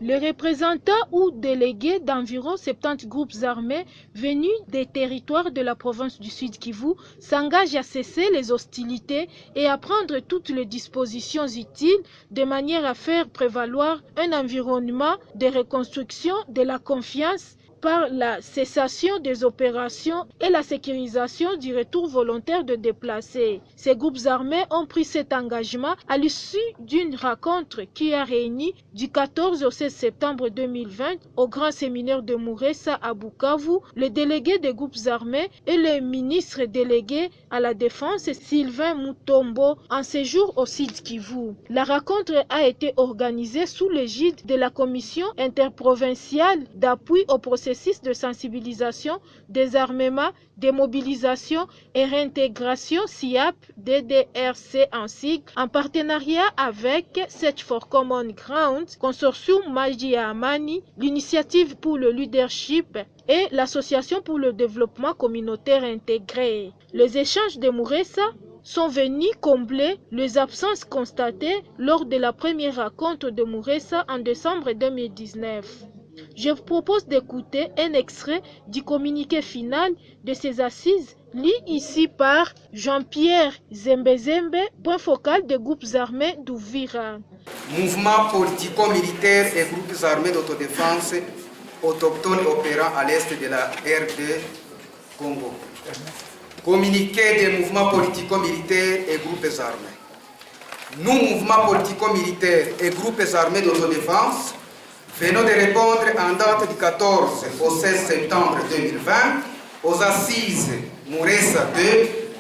Les représentants ou délégués d'environ 70 groupes armés venus des territoires de la province du Sud Kivu s'engagent à cesser les hostilités et à prendre toutes les dispositions utiles de manière à faire prévaloir un environnement de reconstruction de la confiance par la cessation des opérations et la sécurisation du retour volontaire de déplacés. Ces groupes armés ont pris cet engagement à l'issue d'une rencontre qui a réuni du 14 au 16 septembre 2020 au grand séminaire de Muresa à Bukavu, le délégué des groupes armés et le ministre délégué à la défense Sylvain Mutombo en séjour au Sud Kivu. La rencontre a été organisée sous l'égide de la commission interprovinciale d'appui au processus de sensibilisation, désarmement, démobilisation et réintégration SIAP DDRC ainsi en partenariat avec Search for Common Ground, Consortium Magia Amani, l'Initiative pour le Leadership et l'Association pour le développement communautaire intégré. Les échanges de Muresa sont venus combler les absences constatées lors de la première rencontre de Muresa en décembre 2019. Je vous propose d'écouter un extrait du communiqué final de ces assises, lu ici par Jean-Pierre Zembezembe, point focal des groupes armés d'Uvira. Mouvement politico-militaire et groupes armés d'autodéfense autochtones opérant à l'est de la RD Congo. Communiqué des mouvements politico-militaires et groupes armés. Nous, mouvements politico-militaires et groupes armés d'autodéfense, venons de répondre en date du 14 au 16 septembre 2020 aux assises Muresa 2,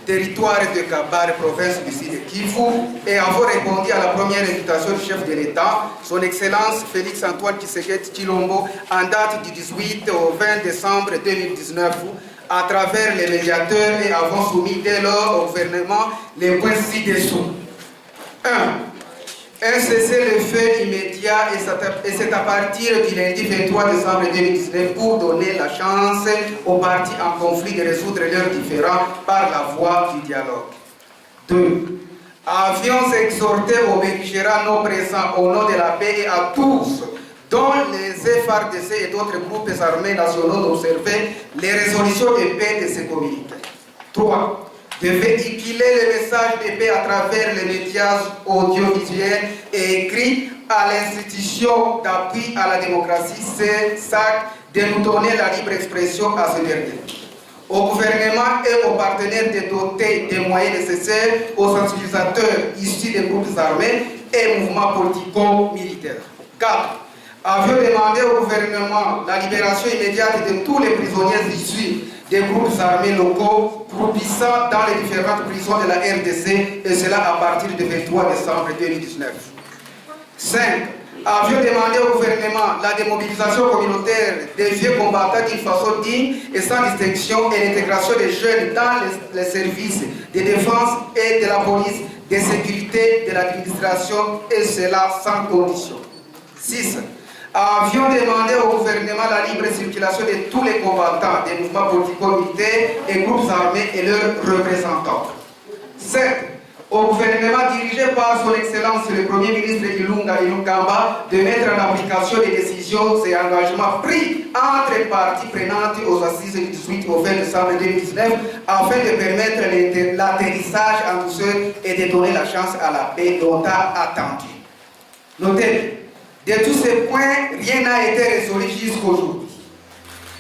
territoire de Kabare, province du Sud Kivu, et avons répondu à la première invitation du chef de l'État, son Excellence Félix Antoine Tshisekedi Tshilombo, en date du 18 au 20 décembre 2019, à travers les médiateurs, et avons soumis dès lors au gouvernement les points ci-dessous. 1. Un cessez-le-feu immédiat, et c'est à partir du lundi 23 décembre 2019 pour donner la chance aux partis en conflit de résoudre leurs différends par la voie du dialogue. 2. Avions exhorté aux belligérants non présents au nom de la paix et à tous, dont les FARDC et d'autres groupes armés nationaux, d'observer les résolutions de paix de ces communautés. 3. De véhiculer le message de paix à travers les médias audiovisuels et écrits à l'institution d'appui à la démocratie, SAC, de nous donner la libre expression à ce dernier. Au gouvernement et aux partenaires de doter des moyens nécessaires aux sensibilisateurs issus des groupes armés et mouvements politico-militaires. 4. Avions demandé au gouvernement la libération immédiate de tous les prisonniers issus des groupes armés locaux croupissant dans les différentes prisons de la RDC, et cela à partir du 23 décembre 2019. 5. Avions demandé au gouvernement la démobilisation communautaire des vieux combattants d'une façon digne et sans distinction, et l'intégration des jeunes dans les services de défense et de la police, de sécurité, de l'administration, et cela sans condition. 6. Avions demandé au gouvernement la libre circulation de tous les combattants des mouvements politico-militaires et groupes armés et leurs représentants. 7. Au gouvernement dirigé par son Excellence le Premier ministre Ilunga Ilukamba de mettre en application les décisions et engagements pris entre les parties prenantes aux assises du 18 au 20 décembre 2019 afin de permettre l'atterrissage en douceur et de donner la chance à la paix dont a attendu. Notez, de tous ces points, rien n'a été résolu jusqu'aujourd'hui.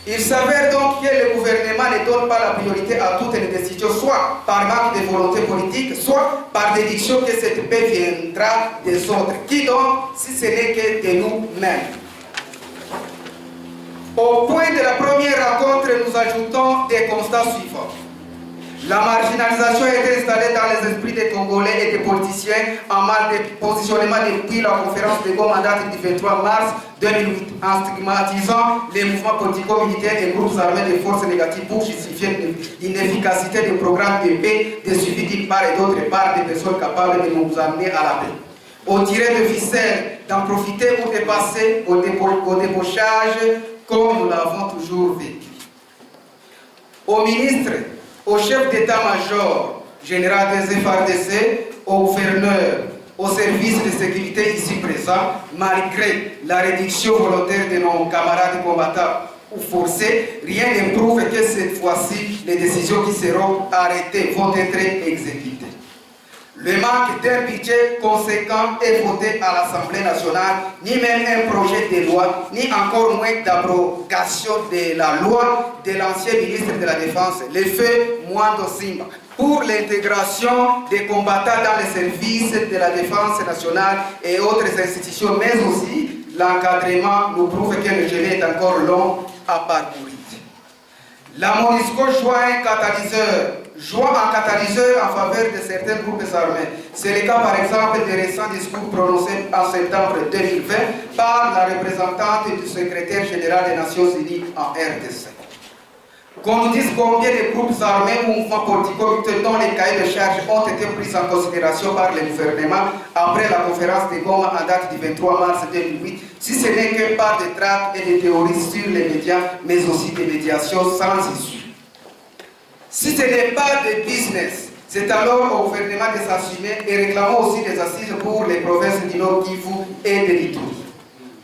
Il s'avère donc que le gouvernement ne donne pas la priorité à toutes les décisions, soit par manque de volonté politique, soit par déduction que cette paix viendra des autres. Qui donc, si ce n'est que de nous-mêmes? Au point de la première rencontre, nous ajoutons des constats suivants. La marginalisation a été installée dans les esprits des Congolais et des politiciens en mal de positionnement depuis la conférence de Goma date du 23 mars 2008, en stigmatisant les mouvements politico-militaires et groupes armés de forces négatives pour justifier l'inefficacité des programmes de paix, de suivi d'une part et d'autre part des personnes capables de nous amener à la paix. On tirait de ficelle d'en profiter pour dépasser au débauchage comme nous l'avons toujours vécu. Au ministre, au chef d'état-major général des FARDC, au gouverneur, au service de sécurité ici présent, malgré la réduction volontaire de nos camarades combattants ou forcés, rien ne prouve que cette fois-ci, les décisions qui seront arrêtées vont être exécutées. Le manque d'un budget conséquent est voté à l'Assemblée nationale, ni même un projet de loi, ni encore moins d'abrogation de la loi de l'ancien ministre de la Défense, le feu Mwando Simba, pour l'intégration des combattants dans les services de la Défense nationale et autres institutions, mais aussi l'encadrement nous prouve que le chemin est encore long à parcourir. La MONUSCO joue en catalyseur en faveur de certains groupes armés. C'est le cas par exemple des récents discours prononcés en septembre 2020 par la représentante du secrétaire général des Nations Unies en RDC. Qu'on nous dise combien de groupes armés ou mouvements politiques dont les cahiers de charges ont été pris en considération par le gouvernement après la conférence de Goma en date du 23 mars 2008, si ce n'est que par des tracts et des théories sur les médias, mais aussi des médiations sans issue. Si ce n'est pas de business, c'est alors au gouvernement de s'assumer et réclamons aussi des assises pour les provinces du Nord Kivu et de l'Ituri.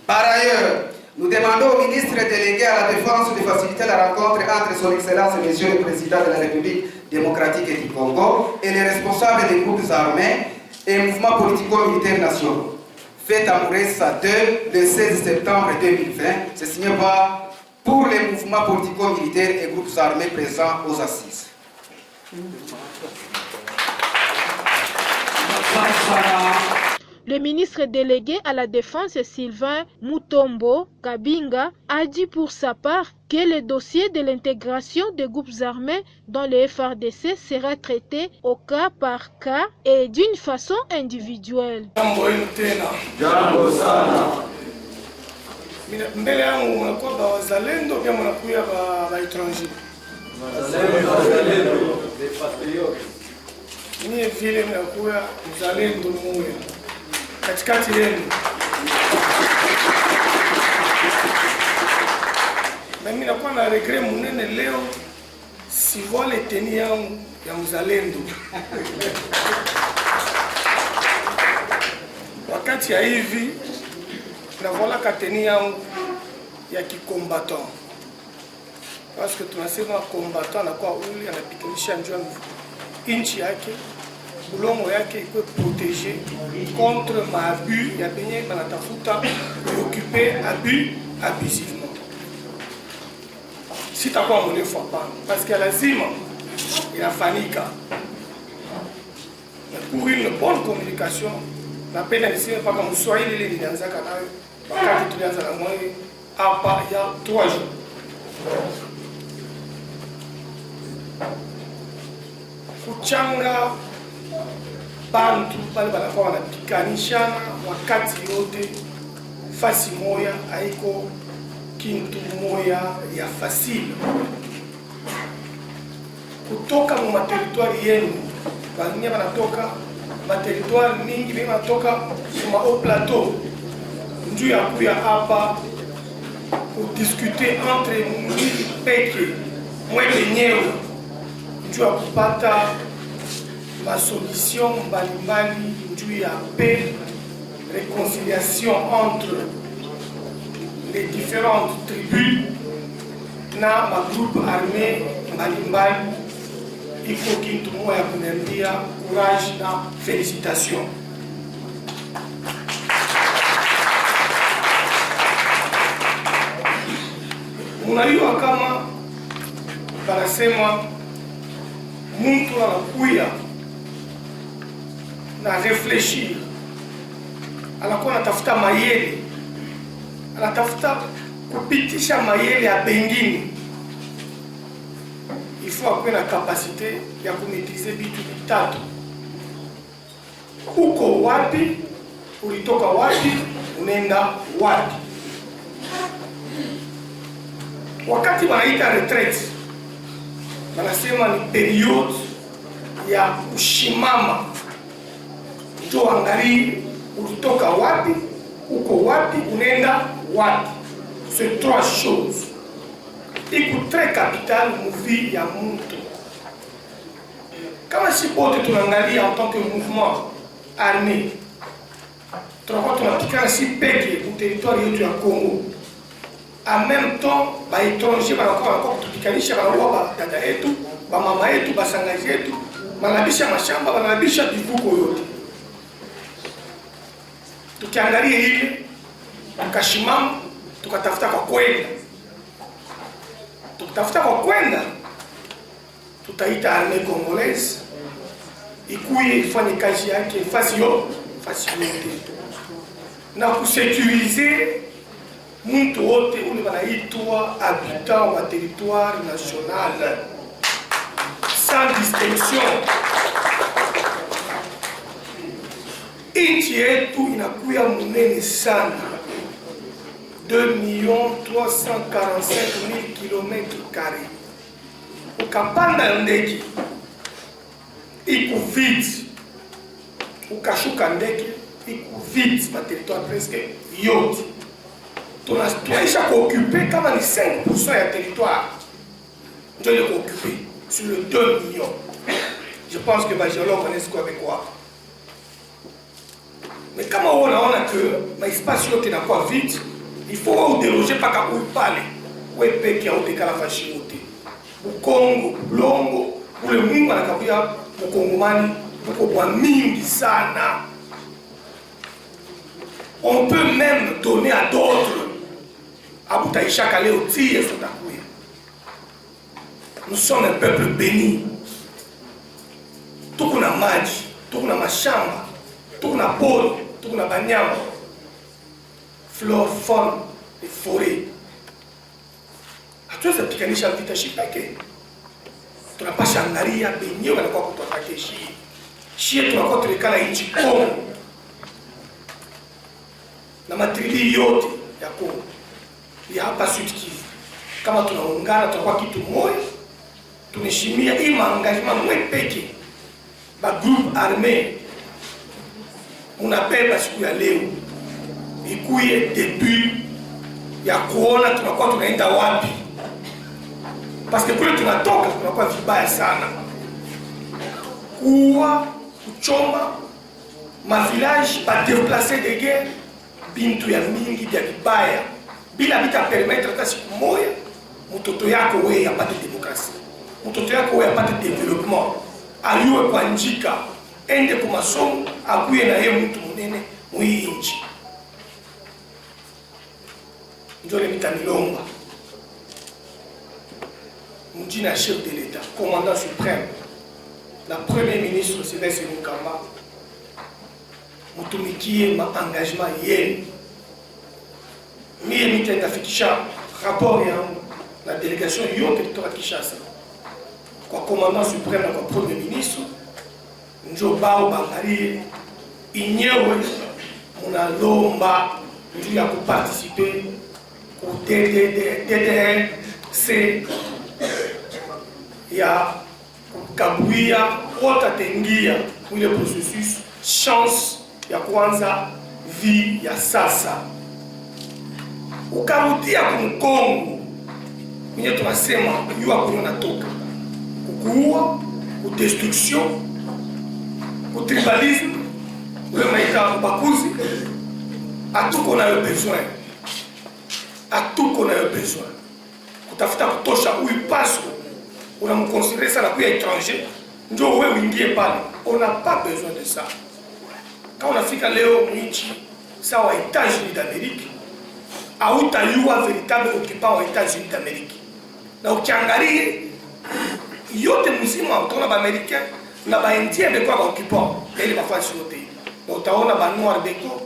Par ailleurs, nous demandons au ministre délégué à la Défense de faciliter la rencontre entre son Excellence et Monsieur le Président de la République démocratique du Congo et les responsables des groupes armés et mouvements politico-militaires nationaux. Fête à Mouressa 2, le 16 septembre 2020, c'est signé par pour les mouvements politico-militaires et groupes armés présents aux assises. Le ministre délégué à la Défense, Sylvain Mutombo Kabinga, a dit pour sa part que le dossier de l'intégration des groupes armés dans le FARDC sera traité au cas par cas et d'une façon individuelle. Mbele yangu unakuwa wazalendo pia mnakuya ba étranger. Ni vile mnakuya mzalendo mmoja katikati yenu. Na mimi nakuwa na regret munene leo si vole teni yangu ya mzalendo. Wakati ya hivi na voilà kateni yangu ya kikombatant. Parce que tunasema combattant anakuwa uli anapiganisha njia nchi yake, bulongo yake iko protéger contre abus ya benye banatafuta occuper abus abusivement. Si takuwa mrefu hapana, parce que lazima inafanyika. Pour une bonne communication, napenda niseme paka mswahili ile nilianza nayo wakati tulianza na mwezi hapa ya 3 jours. Kuchanga bantu pale banakuwa wanapikanishana wakati yote fasi moya haiko kintu moya ya fasile. Kutoka mu materitoire yenu banye banatoka materitoire mingi bime banatoka kuma au plateau njuu ya kuya hapa kudiscuter entre mwili peke mwe wenyewe njuu ya kupata masolution mbalimbali njuu ya paix, réconciliation entre les différentes tribus na magroupe armé mbalimbali. Il faut kintu moya kunambia courage na félicitations. Unajua kama banasema mtu anakuya na réfléchir, anakuwa anatafuta mayele, anatafuta kupitisha mayele ya bengine. Il faut avoir la capacité ya kumaîtriser vitu vitatu. Uko wapi, ulitoka wapi, unaenda wapi. Wakati wanaita retraite, wanasema ni periode ya kushimama. Ndio angalie ulitoka wapi, uko wapi, unaenda wapi. C'est 3 choses. Iko très capital vie ya mtu. Kama si pote tunaangalia en tant que mouvement armé, tunakuwa tunapikana si peke mu territoire yetu ya Congo. En même temps ba étranger banakuwa kutupikanisha, banaua dada yetu, ba mama yetu, basangaji yetu, banabisha mashamba, banabisha vivuko yote. Tukiangalia ile tukashimama, tukatafuta kwa kwenda, tukitafuta kwa kwenda, tutaita armée congolaise ikuye ifanye kazi yake fasi yote na kusécuriser mtu wote ule wanaitwa habitant wa territoire national sans distinction. Nchi yetu inakuya munene sana, 2,345,000 km². Ukapanda ndege iko vide, ukashuka ndege iko vide, ma territoire presque yote tunaisha kuoccuper kama ni 5% ya territoire ndio ile kuoccuper sur le 2 millions. Je pense que les géologues connaissent quoi avec quoi. Mais kama unaona que ma espace yote inakuwa vide, il faut déloger paka kuipale wewe peke yako tekala fashi yote Kongo longo ule Mungu anakabia mkongomani uko kwa mingi sana. On peut même donner à d'autres. Abutaisha kaleo tie sotakuya. Nous sommes un peuple béni. Tukuna maji, tukuna mashamba, tukuna pori, tukuna banyama, flore, faune et forêt. Hatuweza pikanisha vita shipeke. Tunapasha angalia benyewe wanakuwa kutotake shie. Shie tunakuwa tulikala inchi Kongo na matribi yote ya Kongo ya hapa Sud Kivu. Kama tunaungana tunakuwa kitu moja, tunaheshimia hii maengagement mwepeke ba groupe armé unabeba siku ya leo ikuye debut ya kuona tunakuwa tunaenda wapi, parce que kule tunatoka tunakuwa vibaya sana, kuwa kuchoma ma village ba déplacer de guerre bintu ya mingi vya vibaya bila bita permettre hata siku moja mtoto yako wewe apate demokrasia, mtoto yako wewe apate development, aliwe kwa njika ende kwa masomo akuye na yeye mtu munene muinchi. Njole mitamilomba mjina chef de l'État, commandant suprême, la premier ministre Sylvestre Mukamba, mutumikie ma engagement yenu. Mie nitafikisha rapport yangu na délégation yote kutoka Kinshasa kwa commandant suprême na kwa premier ministre, njo bao bangalie inyewe munalomba njuu ya kuparticiper ku DDRC ya kukabuia wota tengia mwile processus chance ya kwanza vi ya sasa. Ukarudia kumkongo mwenye tunasema kujua kwenye natoka kukuua, kudestruction, kutribalisme, ule maita ubakuzi, atuko na yo besoin, atuko na yo besoin kutafuta kutosha huyu paso unamconsidérer ça la kuya étranger ndio wewe uingie pale. On n'a pas besoin de ça. Quand on afika leo mwichi sawa États-Unis d'Amérique, hautayua véritable occupant wa États-Unis d'Amérique. Na ukiangalia yote mzima utaona ba Américain na ba Indien beko ba occupant ile mafasi yote. Na utaona ba Noir beko,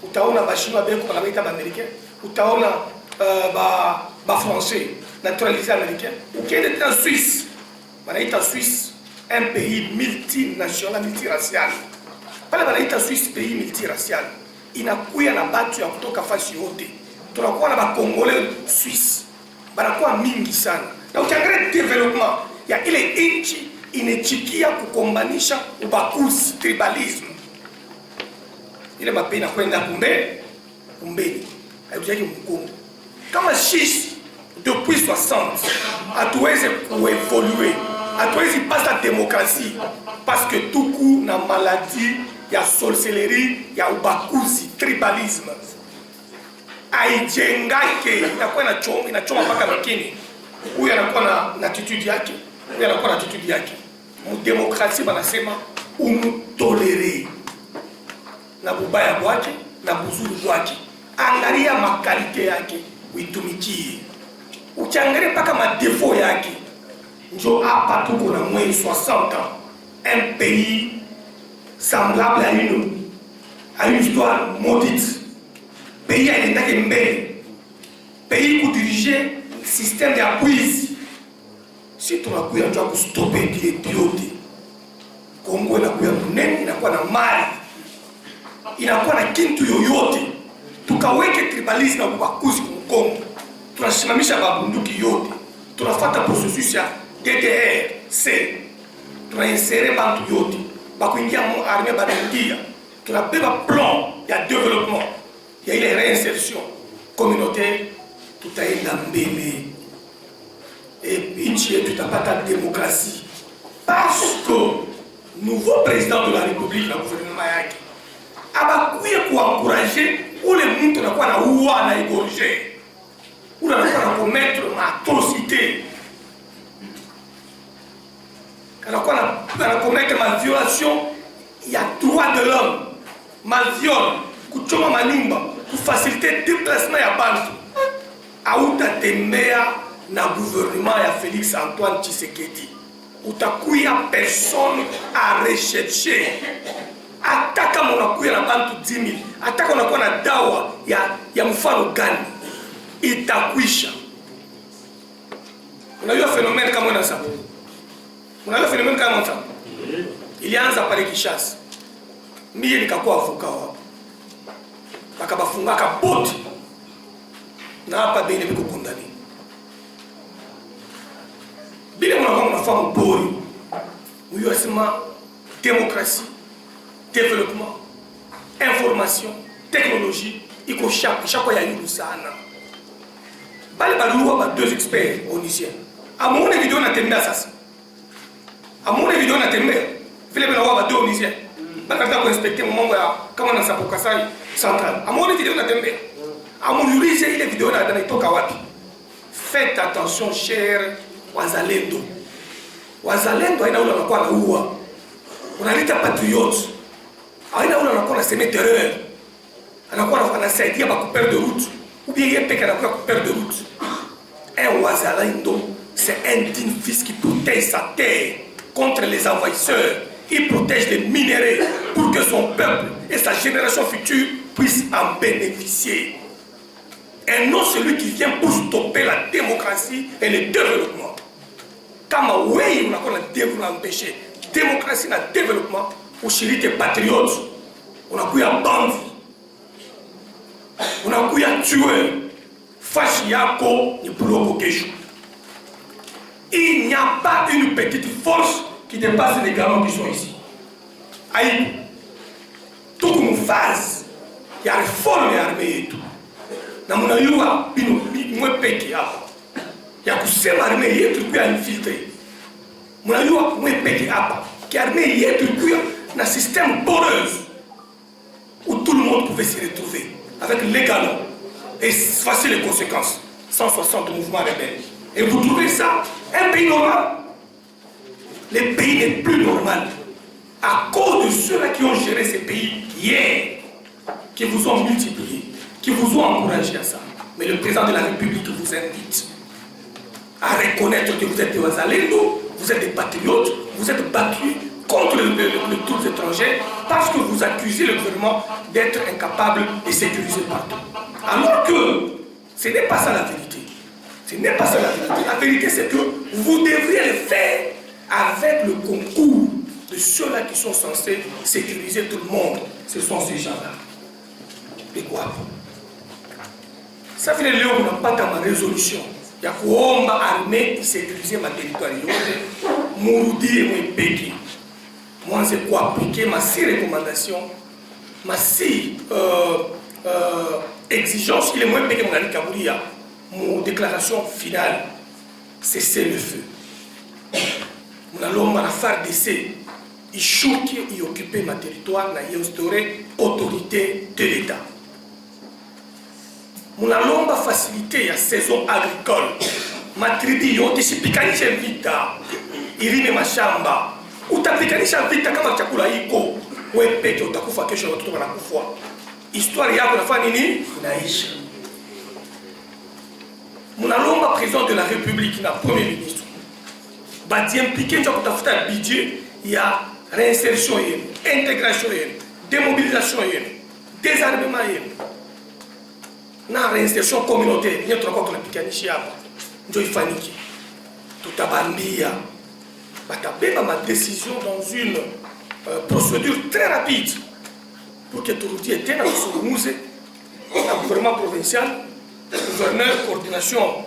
utaona ba Chinois beko na baita ba Américain, utaona ba Français naturalisé américain. Ukienda en Suisse, banaita Suisse un pays multinational, multiracial. Pale banaita Suisse pays multiracial. Inakuya na batu ya kutoka fasi yote. Tunakuwa na bakongole Suisse, banakuwa mingi sana. Na ukiangalia development ya ile inchi inechikia kukombanisha ubakuzi, tribalism. Ile mape inakwenda kumbeni. Haijaki mkongo. Kama sisi depuis 60 hatuweze kuevolue hatuwezi pasa démocratie parce que tuku na maladie ya sorcellerie ya ubakuzi tribalisme aijengake inakuwa inachoma mpaka makini. Huyu anakuwa na attitude yake, huyu anakuwa na attitude yake. Mdemokrasia banasema umutolere na bubaya bwake na buzuri bwake, angalia makalite yake uitumikie, ukiangalia mpaka madefo yake. Njo hapa tuko na moins 60 ans, un pays semblable à une histoire maudite, pays aendake mbele, pays kudirige système ya bwizi. Si tunakuya njua kustope idiote, Kongo inakuya munene, inakuwa na mali, inakuwa na kintu yoyote, tukaweke tribalisme na ubakuzi Kongo, tunasimamisha babunduki yote, tunafata processus ya DDR-C, tunainsere bantu yote, bakuingia mu armée banaingia, tunabeba plan ya développement, ya ile réinsertion communautaire, tutaenda mbele. Et nchi yetu tutapata démocratie parce que nouveau président de la République na gouvernement yake abakuye kuencourager ule mtu anakuwa na uwa na égorger, ule anakuwa na commettre atrocité, anakuwa na commettre ma violation ya droit de l'homme, ma viol, kuchoma manyumba, kufaciliter déplacement ya bantu, autatembea na gouvernement ya Félix Antoine Tshisekedi, utakuya personne à rechercher. Ataka munakuya na bantu 10,000, ataka unakuwa na dawa ya mfano gani, itakwisha. Unajua phénomène kama na sababu, unajua phénomène kama na sababu ilianza pale Kinshasa. Mimi nikakuwa avocat hapo, bakabafungaka boti na hapa bene biko kondani. Bile mwana mnafahamu bori, huyo asema démocratie, développement, information, technologie, iko chaque ya yulu sana. Bale baluwa ba deux experts onisiens. Amone video na tembea sasa. Amone video na tembea. Vile bana wa ba deux onisiens. Bakataka kuinspecter mambo ya kama na Sapo Kasai central. Amone video na tembea. Amuliulize ile video na inatoka wapi. Faites attention cher wazalendo. Wazalendo haina ule anakuwa na uwa. Unalita patriote. Haina ule anakuwa na semer terreur. Anakuwa anasaidia ba couper de route. Ou bien il peke anakuwa couper de route. Un wazalendo, c'est un digne fils qui protège sa terre contre les envahisseurs. Il protège les minéraux pour que son peuple et sa génération future puissent en bénéficier. Et non celui qui vient pour stopper la démocratie et le développement. Kama wei unakuwa na empêcher démocratie na développement, ushirike patriote, unakuya bandi, unakuya tueur, fashi yako ni buloko kesho. Il n'y a pas une petite force qui dépasse les galons qui sont ici. Aïe, toute une phase, il y a réforme et armée et tout. Na munayua bino mwe peke hapa ya kusema armée yetu kuya infiltré. Munayua mwe peke hapa ki armée yetu kuya na système poreuse où tout le monde pouvait s'y retrouver avec les galons et voici les conséquences. 160 mouvements rebelles. Et vous trouvez ça un pays normal? Le pays n'est plus normal à cause de ceux-là qui ont géré ces pays hier, qui vous ont multiplié, qui vous ont encouragé à ça. Mais le président de la République vous invite à reconnaître que vous êtes des wazalendo, vous êtes des patriotes, vous êtes battus contre les troupes étrangères parce que vous accusez le gouvernement d'être incapable de sécuriser partout. Alors que ce n'est pas ça la vérité. Ce n'est pas ça la vérité. La vérité c'est que vous devriez le faire avec le concours de ceux-là qui sont censés sécuriser tout le monde. Ce sont ces gens-là. Et quoi? Ça fait leo unapata ma résolution ya kuomba armée isécuriser ma territoire yote, murudie mwepeki, mwanze kuaplike ma 6 recommandations, ma 6 exigences, il est mwepeki 'Mon déclaration finale, cessez le feu. munalomba na FARDC ishuke ioccupé ma territoire na instaurer autorité de l'État. Munalomba facilité ya saison agricole. Matribi yote sipikanishe vita. Ilime mashamba. Utapikanisha vita kama chakula iko. Wewe peke utakufa kesho, watoto wanakufa. Histoire yako inafanya nini? Inaisha. Munalomba président de la République na premier ministre badi impliqué ndio kutafuta budget ya réinsertion yenu, intégration yenu, démobilisation yenu, désarmement yenu na réinsertion communautaire. Ndio tunakuwa tunapikanisha hapa ndio ifanyike. Tutabambia batabeba ma décision dans une procédure très rapide pour que turudie tena kusungumuze na gouvernement provincial, gouverneur, coordination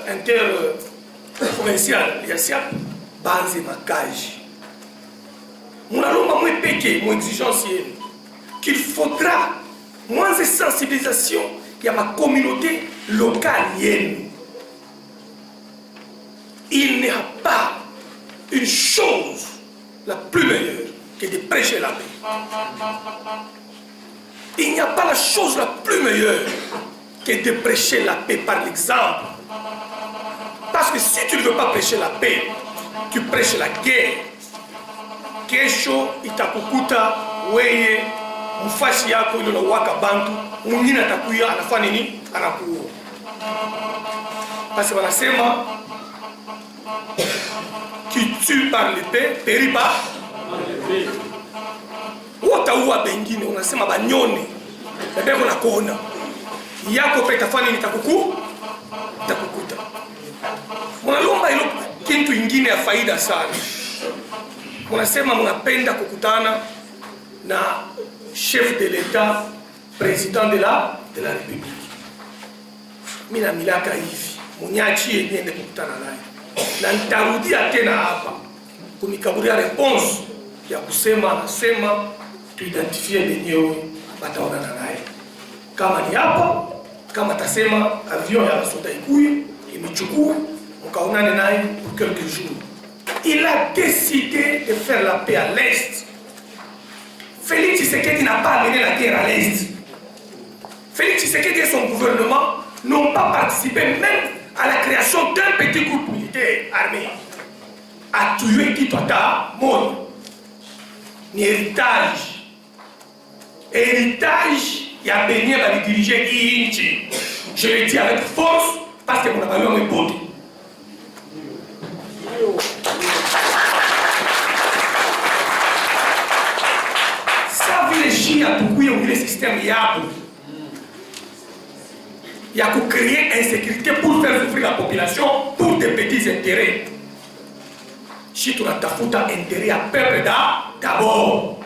interprovinciale ya SIAP banze makaji. Munalomba mwe peke mon exigence yenu qu'il faudra moins de sensibilisation ya ma communauté locale yenu. Il n'y a pas une chose la plus meilleure que de prêcher la paix. Il n'y a pas la chose la plus meilleure que de prêcher la paix par l'exemple. Parce que si tu ne veux pas prêcher la paix, tu prêches la guerre. Kesho itakukuta weye mfashi yako ile waka bantu mwingine atakuya anafanya nini? Anakuua. Parce que wanasema qui tue par l'épée périt par l'épée. Wataua bengine unasema banyone. Ndio na kuona. Yako peta fani nitakukuta. Munalomba ilo kitu ingine ya faida sana. Munasema munapenda kukutana na chef de l'État, président de la République. Mina milaka hivi, munyachie niende kukutana naye. Na nitarudia tena hapa kunikaburia response ya kusema nasema tuidentifie wenyewe bataonana naye. Kama ni hapa, kama tasema avion ya Soda ikuye imichukue mkaonane naye pour quelques jours. Il a décidé de faire la paix à l'Est. Félix Tshisekedi n'a pas amené la guerre à l'Est. Félix Tshisekedi et son gouvernement n'ont pas participé même à la création d'un petit groupe militaire armé. À tuer qui tata monde. Ni héritage. Héritage, il y a béni à les diriger Inchi. Je le dis avec force parce que mon avalon est beau. Ça vile Chine a beaucoup le système Yabo. Il y a pour créer insécurité pour faire souffrir la population pour des petits intérêts. Si tu as intérêt à peuple d'abord.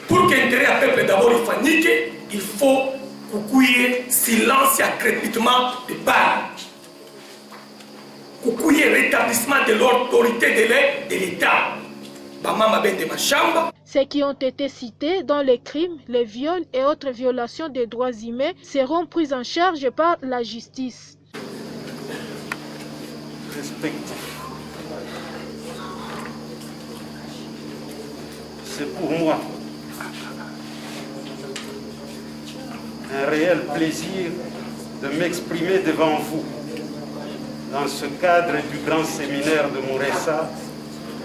Pour qu'intérêt à peuple d'abord il fanique, il faut coucouiller silence et crépitement de balles. Coucouiller rétablissement de l'autorité de l'État. Ceux qui ont été cités dans les crimes, les viols et autres violations des droits humains seront pris en charge par la justice. Respectif. C'est pour moi un réel plaisir de m'exprimer devant vous dans ce cadre du grand séminaire de Mouressa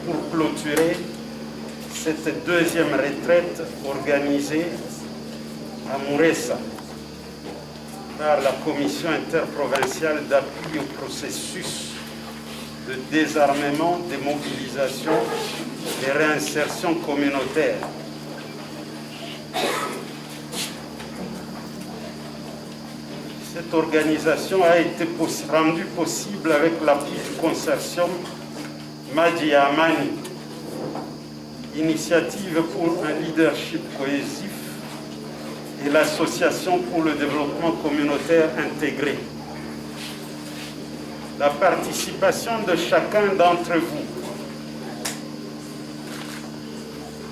pour clôturer cette deuxième retraite organisée à Mouressa par la Commission interprovinciale d'appui au processus de désarmement, démobilisation et réinsertion communautaire. Cette organisation a été rendue possible avec l'appui du consortium Madi Amani, Initiative pour un leadership cohésif et l'Association pour le développement communautaire intégré. La participation de chacun d'entre vous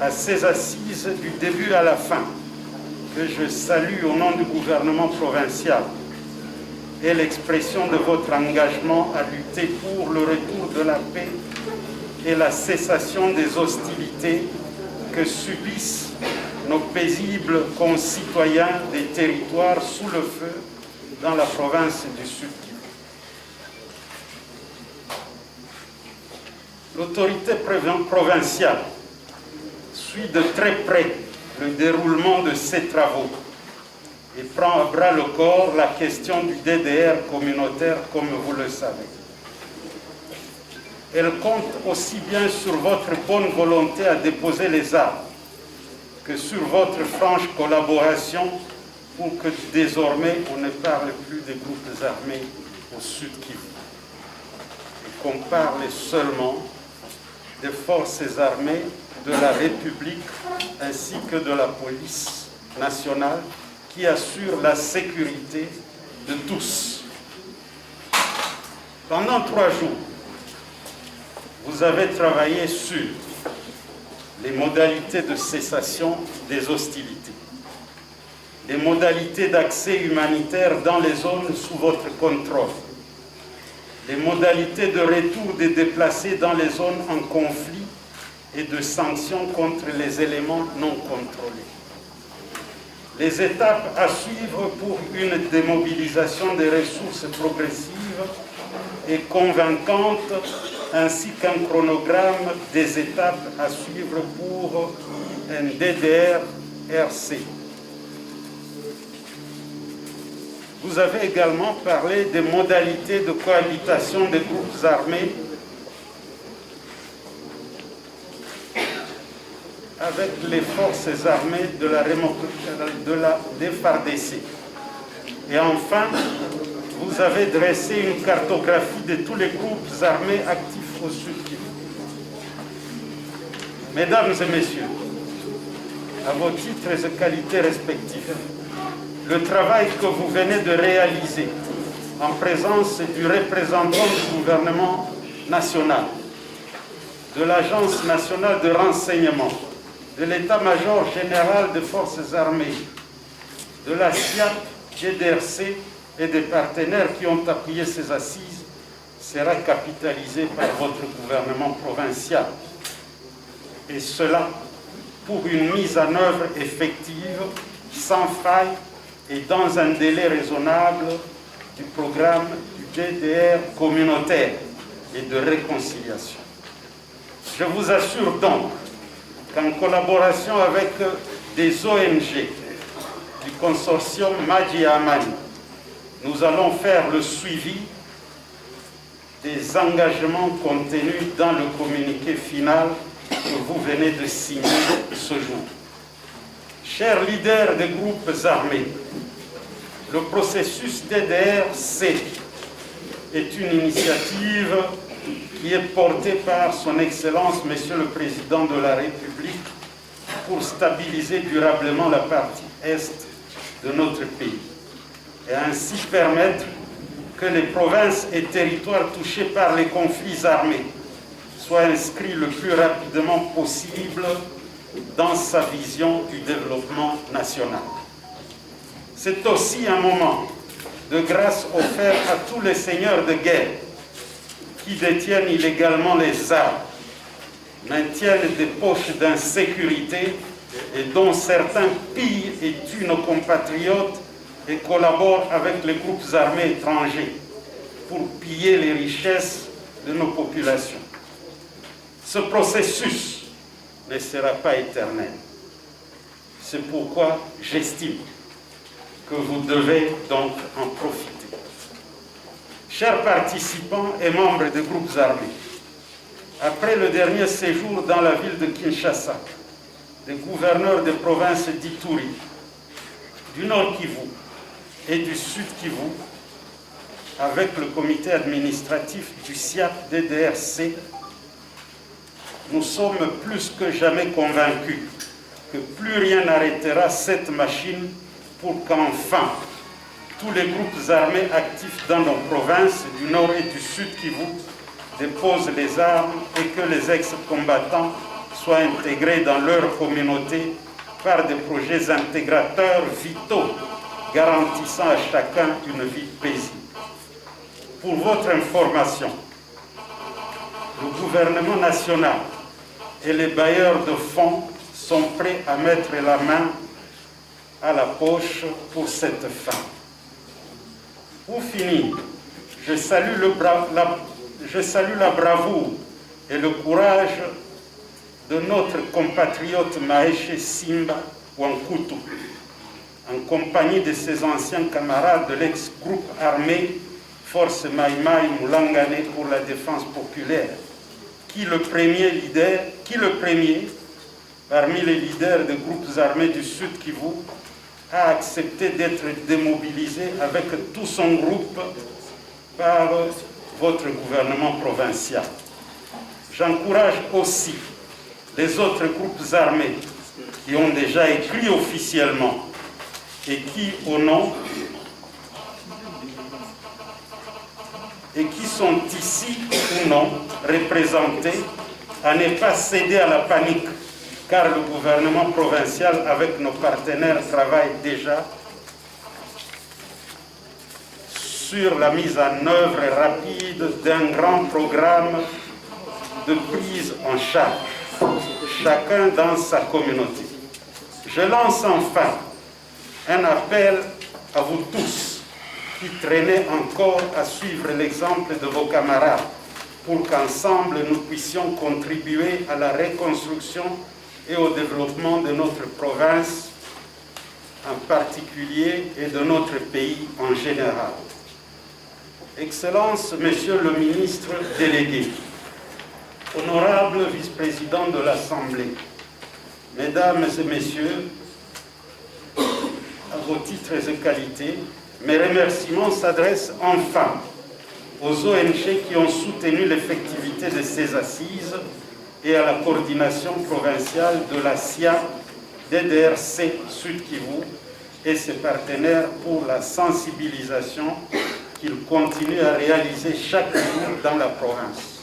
à ces assises du début à la fin, que je salue au nom du gouvernement provincial, est l'expression de votre engagement à lutter pour le retour de la paix et la cessation des hostilités que subissent nos paisibles concitoyens des territoires sous le feu dans la province du Sud. L'autorité provinciale suit de très près le déroulement de ces travaux et prend à bras le corps la question du DDR communautaire, comme vous le savez. Elle compte aussi bien sur votre bonne volonté à déposer les armes que sur votre franche collaboration pour que désormais on ne parle plus des groupes armés au Sud Kivu et qu'on parle seulement des forces armées de la République ainsi que de la police nationale qui assure la sécurité de tous. Pendant 3 jours, vous avez travaillé sur les modalités de cessation des hostilités, les modalités d'accès humanitaire dans les zones sous votre contrôle, les modalités de retour des déplacés dans les zones en conflit et de sanctions contre les éléments non contrôlés. Les étapes à suivre pour une démobilisation des ressources progressives et convaincante, ainsi qu'un chronogramme des étapes à suivre pour un DDR-RC. Vous avez également parlé des modalités de cohabitation des groupes armés avec les forces armées de la FARDC. Et enfin, vous avez dressé une cartographie de tous les groupes armés actifs au Sud Kivu. Mesdames et messieurs, à vos titres et qualités respectifs, le travail que vous venez de réaliser en présence du représentant du gouvernement national, de l'Agence nationale de renseignement, de l'État-major général des forces armées, de la SIAP, GDRC et des partenaires qui ont appuyé ces assises sera capitalisé par votre gouvernement provincial. Et cela pour une mise en œuvre effective, sans faille et dans un délai raisonnable du programme du DDR communautaire et de réconciliation. Je vous assure donc qu'en collaboration avec des ONG du consortium Madji Amani, nous allons faire le suivi des engagements contenus dans le communiqué final que vous venez de signer ce jour. Chers leaders des groupes armés, le processus DDR-C est une initiative qui est portée par son Excellence, Monsieur le Président de la République, pour stabiliser durablement la partie Est de notre pays et ainsi permettre que les provinces et territoires touchés par les conflits armés soient inscrits le plus rapidement possible dans sa vision du développement national. C'est aussi un moment de grâce offert à tous les seigneurs de guerre qui détiennent illégalement les armes, maintiennent des poches d'insécurité et dont certains pillent et tuent nos compatriotes et collaborent avec les groupes armés étrangers pour piller les richesses de nos populations. Ce processus ne sera pas éternel. C'est pourquoi j'estime que vous devez donc en profiter. Chers participants et membres des groupes armés, après le dernier séjour dans la ville de Kinshasa, des gouverneurs des provinces d'Ituri, du Nord Kivu et du Sud Kivu, avec le comité administratif du SIAP DDRC, nous sommes plus que jamais convaincus que plus rien n'arrêtera cette machine pour qu'enfin tous les groupes armés actifs dans nos provinces du Nord et du Sud Kivu déposent les armes et que les ex-combattants soient intégrés dans leur communauté par des projets intégrateurs vitaux garantissant à chacun une vie paisible. Pour votre information, le gouvernement national et les bailleurs de fonds sont prêts à mettre la main à la poche pour cette fin. Pour finir, je salue la bravoure et le courage de notre compatriote Maeshe Simba Wankutu, en compagnie de ses anciens camarades de l'ex-groupe armé Force Maïmaï Moulangane pour la défense populaire, qui le premier, parmi les leaders des groupes armés du Sud Kivu, a accepté d'être démobilisé avec tout son groupe par votre gouvernement provincial. J'encourage aussi les autres groupes armés qui ont déjà écrit officiellement et qui, au nom, et qui sont ici ou non représentés, à ne pas céder à la panique, car le gouvernement provincial, avec nos partenaires, travaille déjà sur la mise en œuvre rapide d'un grand programme de prise en charge, chacun dans sa communauté. Je lance enfin un appel à vous tous qui traînez encore à suivre l'exemple de vos camarades pour qu'ensemble nous puissions contribuer à la reconstruction et au développement de notre province en particulier et de notre pays en général. Excellences, Monsieur le ministre délégué, honorable vice-président de l'Assemblée, Mesdames et Messieurs, à vos titres et qualités, mes remerciements s'adressent enfin aux ONG qui ont soutenu l'effectivité de ces assises et à la coordination provinciale de la SIA DDRC Sud Kivu et ses partenaires pour la sensibilisation qu'ils continuent à réaliser chaque jour dans la province.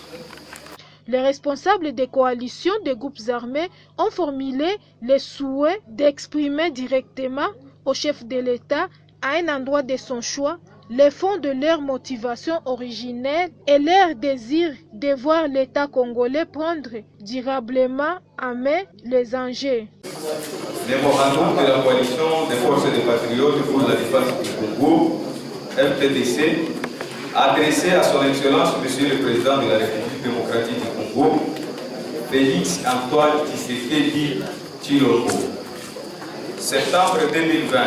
Les responsables des coalitions des groupes armés ont formulé le souhait d'exprimer directement au chef de l'État, à un endroit de son choix, les fonds de leur motivation originelle et leur désir de voir l'État congolais prendre durablement en main les enjeux. Mémorandum de la coalition des forces des patriotes pour la défense du Congo, FPDC, adressé à son Excellence Monsieur le Président de la République démocratique du Congo, Félix Antoine Tshisekedi Tshilombo. Septembre 2020.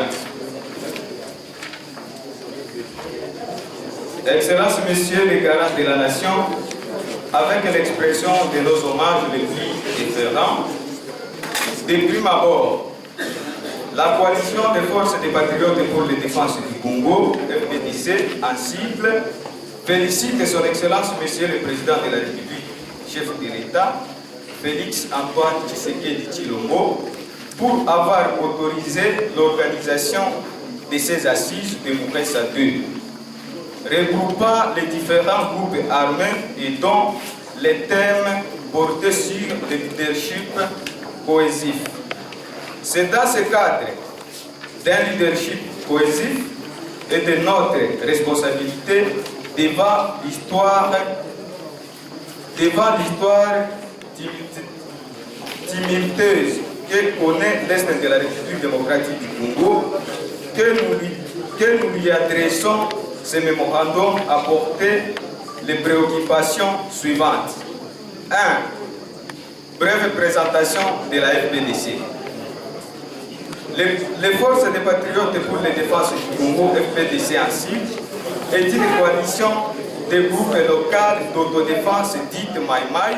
Excellence Monsieur le Garant de la Nation, avec l'expression de nos hommages les plus différents, de prime abord, la coalition des forces des patriotes pour la défense du Congo, FPDC, en cible, félicite son Excellence Monsieur le Président de la République, chef de l'État, Félix Antoine Tshisekedi Tshilombo, pour avoir autorisé l'organisation de ces assises de Moukessa II, regroupant les différents groupes armés et dont les thèmes portés sur le leadership cohésif. C'est dans ce cadre d'un leadership cohésif et de notre responsabilité devant l'histoire tumultueuse que connaît l'Est de la République démocratique du Congo, que nous lui adressons ce mémorandum apporter les préoccupations suivantes. 1. Brève présentation de la FPDC. Les forces des patriotes pour la défense du Congo, FPDC ainsi, est une coalition de groupes locaux d'autodéfense dite Maïmaï,